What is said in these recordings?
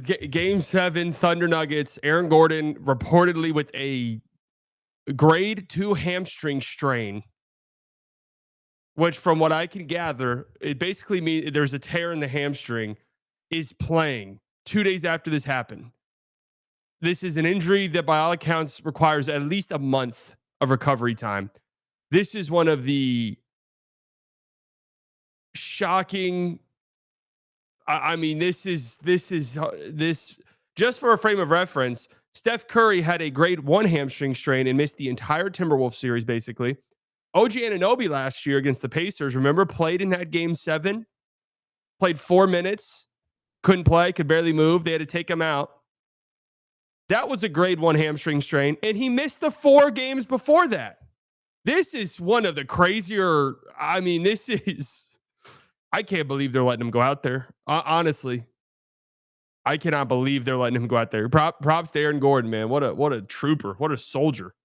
Game 7, Thunder Nuggets. Aaron Gordon reportedly with a grade 2 hamstring strain, which from what I can gather, it basically means there's a tear in the hamstring, is playing 2 days after this happened. This is an injury that by all accounts requires at least a month of recovery time. This is one of the shocking. I mean, this just for a frame of reference. Steph Curry had a grade 1 hamstring strain and missed the entire Timberwolves series, basically. OG Anunoby last year against the Pacers, remember, played in that game 7, played 4 minutes, couldn't play, could barely move. They had to take him out. That was a grade 1 hamstring strain, and he missed the 4 games before that. This is one of the crazier. I mean, I can't believe they're letting him go out there. Honestly, I cannot believe they're letting him go out there. Props to Aaron Gordon, man. What a trooper. What a soldier.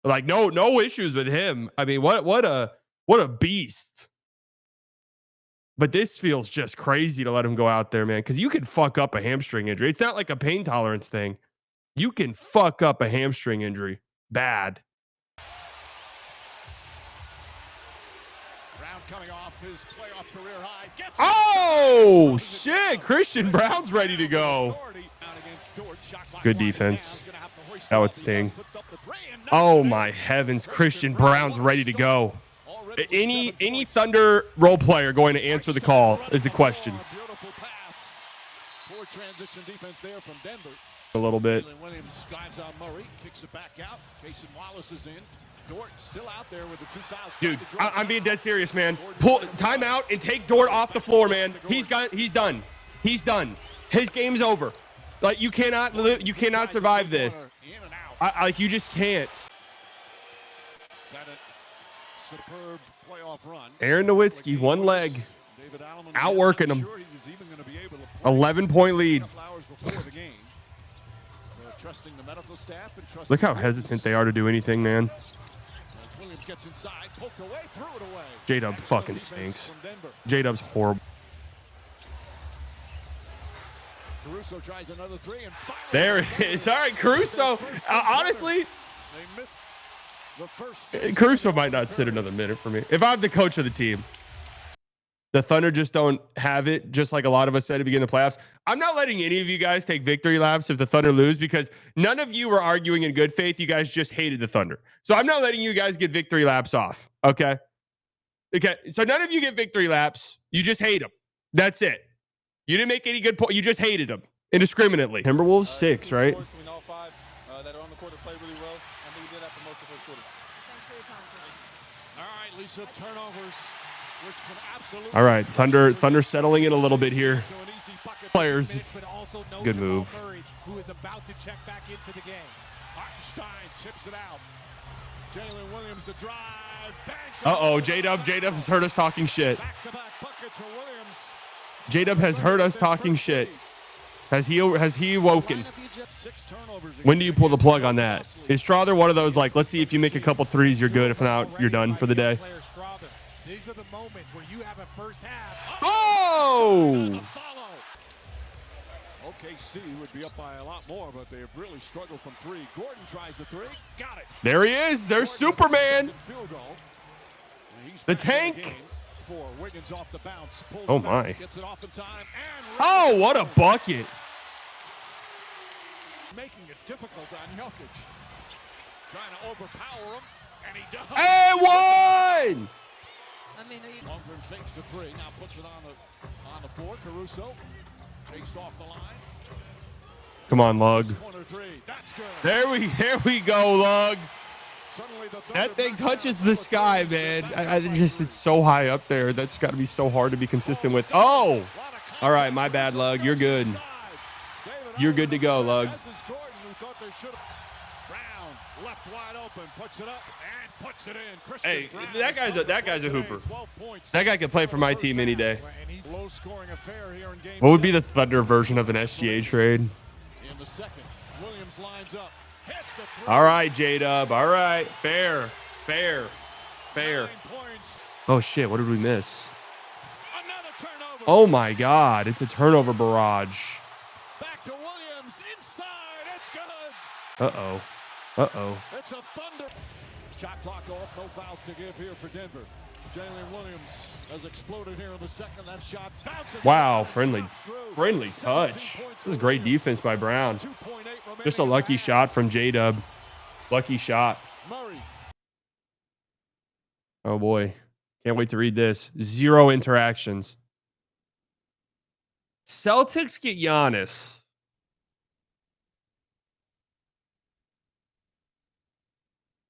Like, no issues with him. I mean, what a beast. But this feels just crazy to let him go out there, man, because you can fuck up a hamstring injury. It's not like a pain tolerance thing. You can fuck up a hamstring injury bad. Coming off his playoff career high. Oh, shit. Christian Brown's ready to go. Good defense. That would sting. Oh, my heavens. Christian Brown's ready to go. Any Thunder role player going to answer the call is the question. Transition defense there from Denver. A little bit. Williams drives on Murray, kicks it back out. Jason Wallace is in. Dort still out there with the 2 fouls. Dude, I'm being dead serious, man. Pull time out and take Dort off the floor, man. He's done. He's done. His game's over. Like, you cannot survive this. Like, you just can't. Superb playoff run. Aaron Nowitzki, one leg, outworking him. 11-point lead. Look how hesitant they are to do anything, man. J-Dub fucking stinks. J-Dub's horrible. There it is. All right, Caruso. Honestly, Caruso might not sit another minute for me. If I'm the coach of the team, the Thunder just don't have it, just like a lot of us said at the beginning of the playoffs. I'm not letting any of you guys take victory laps if the Thunder lose, because none of you were arguing in good faith. You guys just hated the Thunder. So I'm not letting you guys get victory laps off, okay? Okay, so none of you get victory laps. You just hate them. That's it. You didn't make any good points. You just hated them indiscriminately. Timberwolves 6, right? That are on the court to play really well. I think we did that for most of the first quarter. Thanks for your time, Chris. All right, Lisa, turnovers. All right, Thunder settling in a little bit here. Players, good move. Who is about to check back into the game? Hartenstein chips it out. Jalen Williams the drive. J-Dub has heard us talking shit. J-Dub has heard us talking shit. Has he awoken? When do you pull the plug on that? Is Strother one of those, like, let's see if you make a couple threes, you're good. If not, you're done for the day? These are the moments where you have a first half. Oh! OKC would be up by a lot more, but they have really struggled from 3. Gordon tries the 3. Got it. There he is. There's Superman. The tank. Oh, my. Oh, what a bucket. Making it difficult on Jokic. Trying to overpower him, and he does. And one! Holmgren fakes the 3, now puts it on the floor. Caruso takes off the line. Come on, Lug. That's good. There we go, Lug. That thing touches the sky, man. It's so high up there. That's got to be so hard to be consistent with. Oh! All right, my bad, Lug. You're good. You're good to go, Lug. Left wide open, puts it up and puts it in. Hey, that guy's a hooper. That guy could play for my team any day. What would be the Thunder version of an SGA trade? In the second, Williams lines up. All right, J-Dub. All right, fair. Oh shit, what did we miss? Oh my God, it's a turnover barrage. Williams inside. It's good. Uh-oh. Uh-oh. It's a thunder. Shot clock off. No fouls to give here for Denver. Jalen Williams has exploded here in the second. That shot bounces. Wow, friendly touch. This is great defense by Brown. Just a lucky shot from J-Dub. Lucky shot. Murray. Oh, boy. Can't wait to read this. 0 interactions. Celtics get Giannis.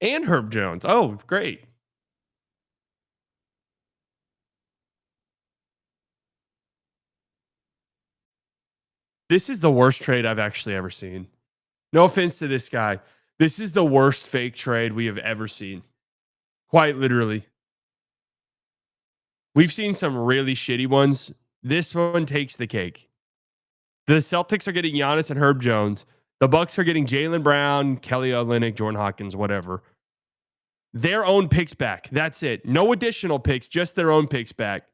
And Herb Jones. Oh, great. This is the worst trade I've actually ever seen. No offense to this guy. This is the worst fake trade we have ever seen. Quite literally. We've seen some really shitty ones. This one takes the cake. The Celtics are getting Giannis and Herb Jones. The Bucks are getting Jaylen Brown, Kelly Olynyk, Jordan Hawkins, whatever. Their own picks back. That's it. No additional picks, just their own picks back.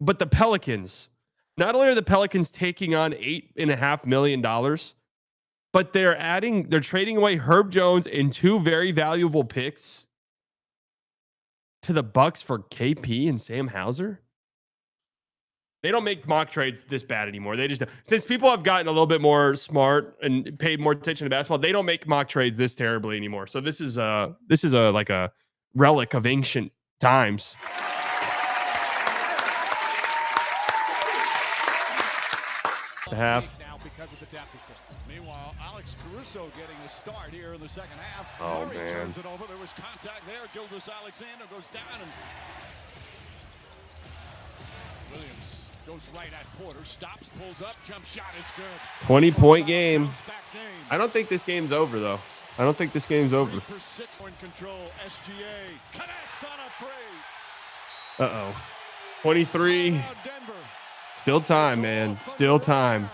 But the Pelicans, not only are the Pelicans taking on $8.5 million, but they're trading away Herb Jones and 2 very valuable picks to the Bucks for KP and Sam Hauser. They don't make mock trades this bad anymore. They just, since people have gotten a little bit more smart and paid more attention to basketball, they don't make mock trades this terribly anymore. So this is a like a relic of ancient times. The half. Now because of the deficit. Meanwhile, Alex Caruso getting a start here in the second half. Oh, Murray man. turns it over. There was contact there. Gilgeous Alexander goes down and Williams goes right at Porter. Stops, pulls up, jump shot is good. 20-point game. Bounce back game. I don't think this game's over, though. I don't think this game's over. 3 for 6 in control. SGA connects on a 3. Uh-oh. 23. Denver. Still time, man. Still time.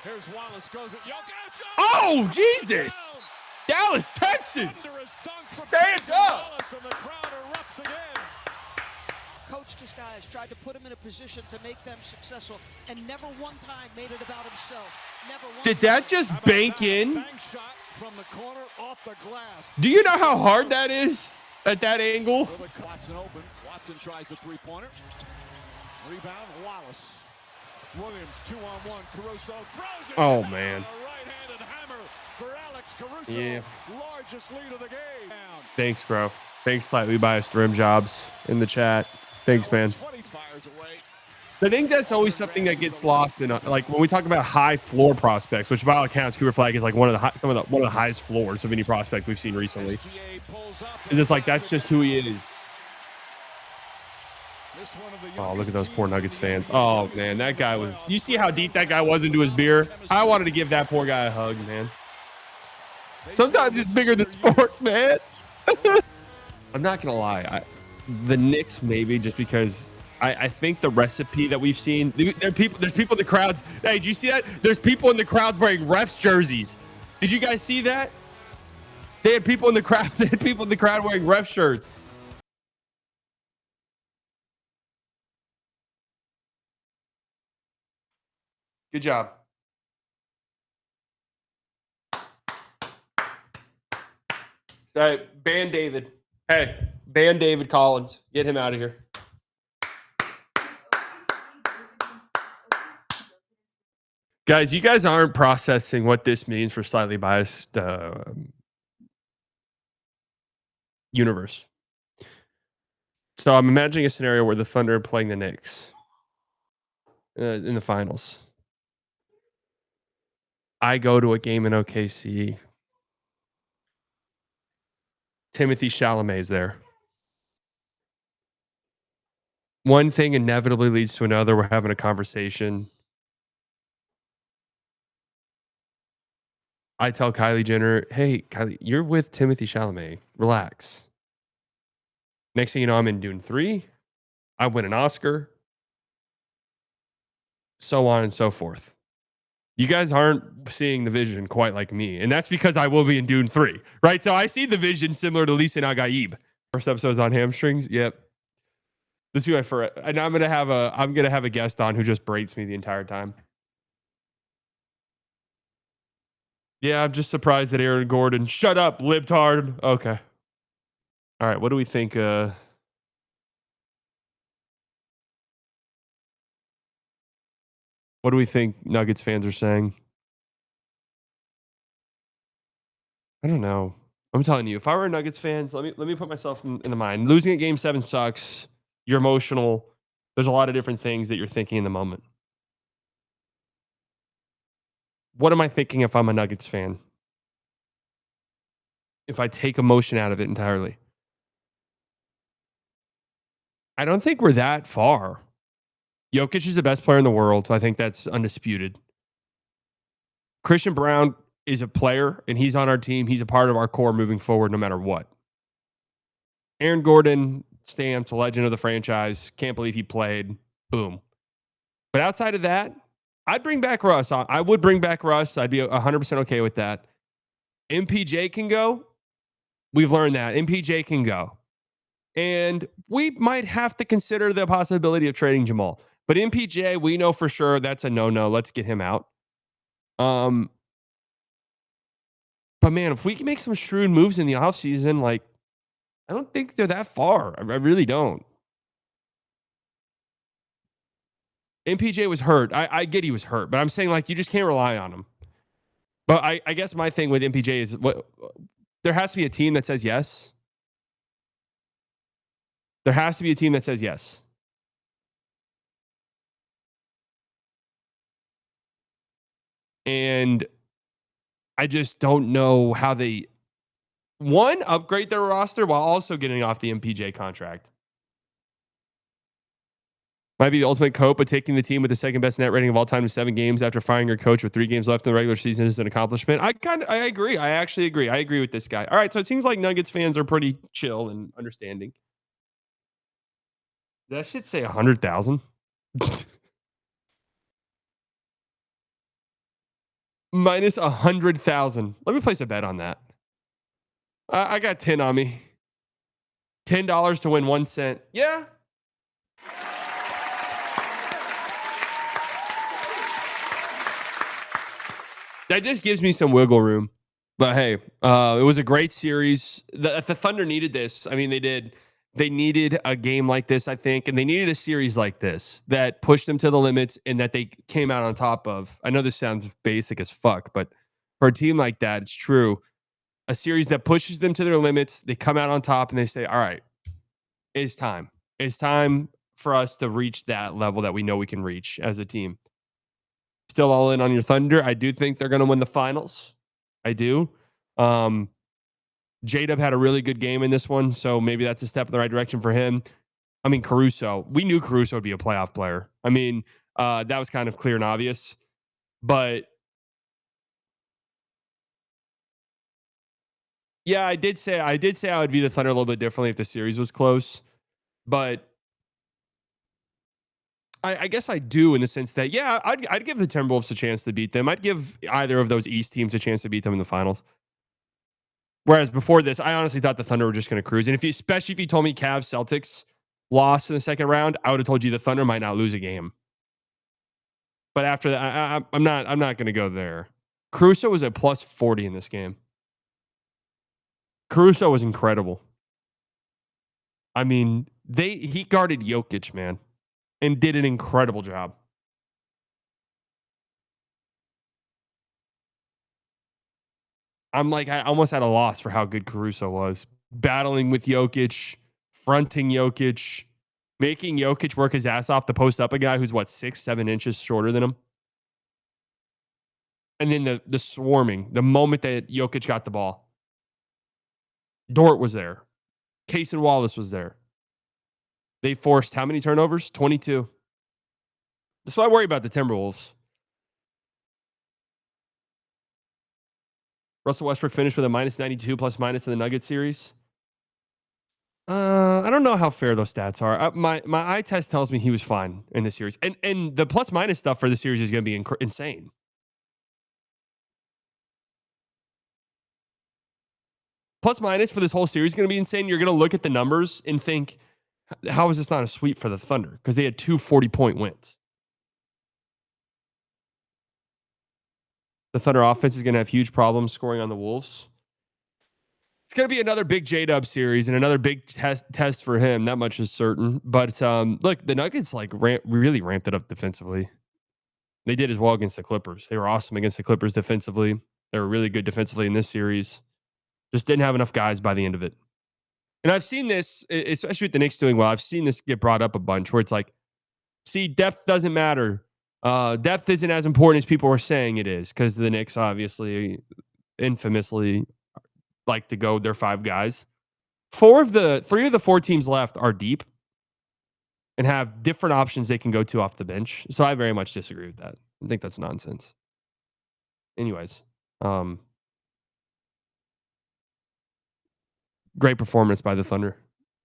Here's Wallace goes at Jokic. Oh, Jesus. Dallas, Texas. Stand up. Wallace and the crowd erupts again. Coached his guys, tried to put him in a position to make them successful, and never one time made it about himself. Never one Did time. that just bank in? Bank shot from the corner off the glass. Do you know how hard that is at that angle? Watson open. Watson tries a three-pointer. Rebound, Wallace. Williams, 2-on-1. Caruso throws it. Oh, man. A right-handed hammer for Alex Caruso. Yeah. Largest lead of the game. Thanks, bro. Thanks, Slightly Biased Rim Jobs in the chat. Thanks, man. 20 fires away. I think that's always something that gets lost in, like, when we talk about high floor prospects, which by all accounts, Cooper Flag is like one of the highest floors of any prospect we've seen recently. SGA pulls up. Is it's like that's just who he is. This one of the Oh, look youngest at those poor teams in Nuggets the fans. NBA. Oh, man, that guy was. You see how deep that guy was into his beer? I wanted to give that poor guy a hug, man. Sometimes it's bigger than sports, man. I'm not gonna lie. The Knicks maybe just because I think the recipe that we've seen. There's people in the crowds. Hey, did you see that? There's people in the crowds wearing refs jerseys. Did you guys see that? They had people in the crowd. They had people in the crowd wearing ref shirts. Good job. Sorry, ban David. Hey, ban David Collins. Get him out of here. Guys, you guys aren't processing what this means for Slightly Biased universe. So I'm imagining a scenario where the Thunder are playing the Knicks in the finals. I go to a game in OKC. Timothy Chalamet's there. One thing inevitably leads to another. We're having a conversation. I tell Kylie Jenner, hey, Kylie, you're with Timothy Chalamet. Relax. Next thing you know, I'm in Dune 3. I win an Oscar. So on and so forth. You guys aren't seeing the vision quite like me. And that's because I will be in Dune 3, right? So I see the vision similar to Lisa Nagaib. First episode's on hamstrings. Yep. This will be my first. And I'm gonna have a guest on who just berates me the entire time. Yeah, I'm just surprised that Aaron Gordon. Shut up, libtard. Okay. All right. What do we think? What do we think Nuggets fans are saying? I don't know. I'm telling you, if I were a Nuggets fans, let me put myself in the mind. Losing at Game 7 sucks. You're emotional. There's a lot of different things that you're thinking in the moment. What am I thinking if I'm a Nuggets fan? If I take emotion out of it entirely, I don't think we're that far. Jokic is the best player in the world, so I think that's undisputed. Christian Brown is a player, and he's on our team. He's a part of our core moving forward, no matter what. Aaron Gordon, stamped legend of the franchise. Can't believe he played. Boom. But outside of that, I'd bring back Russ. I would bring back Russ. I'd be 100% okay with that. MPJ can go. We've learned that. MPJ can go. And we might have to consider the possibility of trading Jamal. But MPJ, we know for sure that's a no-no. Let's get him out. But man, if we can make some shrewd moves in the offseason, like, I don't think they're that far. I really don't. MPJ was hurt. I get he was hurt, but I'm saying, like, you just can't rely on him. But I guess my thing with MPJ is there has to be a team that says yes. There has to be a team that says yes. And I just don't know how they, one, upgrade their roster while also getting off the MPJ contract. Might be the ultimate cope, but taking the team with the second best net rating of all time to 7 games after firing your coach with 3 games left in the regular season is an accomplishment. I agree. I actually agree. I agree with this guy. All right, so it seems like Nuggets fans are pretty chill and understanding. Did that shit say 100,000? Minus 100,000. Let me place a bet on that. I got 10 on me. $10 to win 1 cent. Yeah. That just gives me some wiggle room. But hey, it was a great series. The Thunder needed this. I mean, they did. They needed a game like this, I think, and they needed a series like this that pushed them to the limits and that they came out on top of. I know this sounds basic as fuck, but for a team like that, it's true. A series that pushes them to their limits, they come out on top and they say, all right, it's time. It's time for us to reach that level that we know we can reach as a team. Still all in on your Thunder. I do think they're going to win the finals. I do. J-Dub had a really good game in this one, so maybe that's a step in the right direction for him. I mean, Caruso. We knew Caruso would be a playoff player. I mean, that was kind of clear and obvious. But yeah, I did say I would view the Thunder a little bit differently if the series was close. But I guess I do in the sense that, yeah, I'd give the Timberwolves a chance to beat them. I'd give either of those East teams a chance to beat them in the finals. Whereas before this, I honestly thought the Thunder were just going to cruise. And especially if you told me Cavs Celtics lost in the second round, I would have told you the Thunder might not lose a game. But after that, I'm not going to go there. Caruso was at plus 40 in this game. Caruso was incredible. I mean, he guarded Jokic, man, and did an incredible job. I'm like, I almost at a loss for how good Caruso was. Battling with Jokic, fronting Jokic, making Jokic work his ass off to post up a guy who's, 6-7 inches shorter than him. And then the swarming, the moment that Jokic got the ball. Dort was there. Cason Wallace was there. They forced how many turnovers? 22. That's why I worry about the Timberwolves. Russell Westbrook finished with a minus 92 plus minus in the Nuggets series. I don't know how fair those stats are. My eye test tells me he was fine in the series. And the plus minus stuff for the series is going to be insane. Plus minus for this whole series is going to be insane. You're going to look at the numbers and think, how is this not a sweep for the Thunder? Because they had 2 40-point wins. The Thunder offense is going to have huge problems scoring on the Wolves. It's going to be another big J-Dub series and another big test for him. That much is certain. But look, the Nuggets really ramped it up defensively. They did as well against the Clippers. They were awesome against the Clippers defensively. They were really good defensively in this series. Just didn't have enough guys by the end of it. And I've seen this, especially with the Knicks doing well, I've seen this get brought up a bunch where it's like, see, depth doesn't matter. Depth isn't as important as people were saying it is, because the Knicks obviously infamously like to go with their 5 guys. 3 of the 4 teams left are deep and have different options they can go to off the bench. So I very much disagree with that. I think that's nonsense. Anyways, great performance by the Thunder.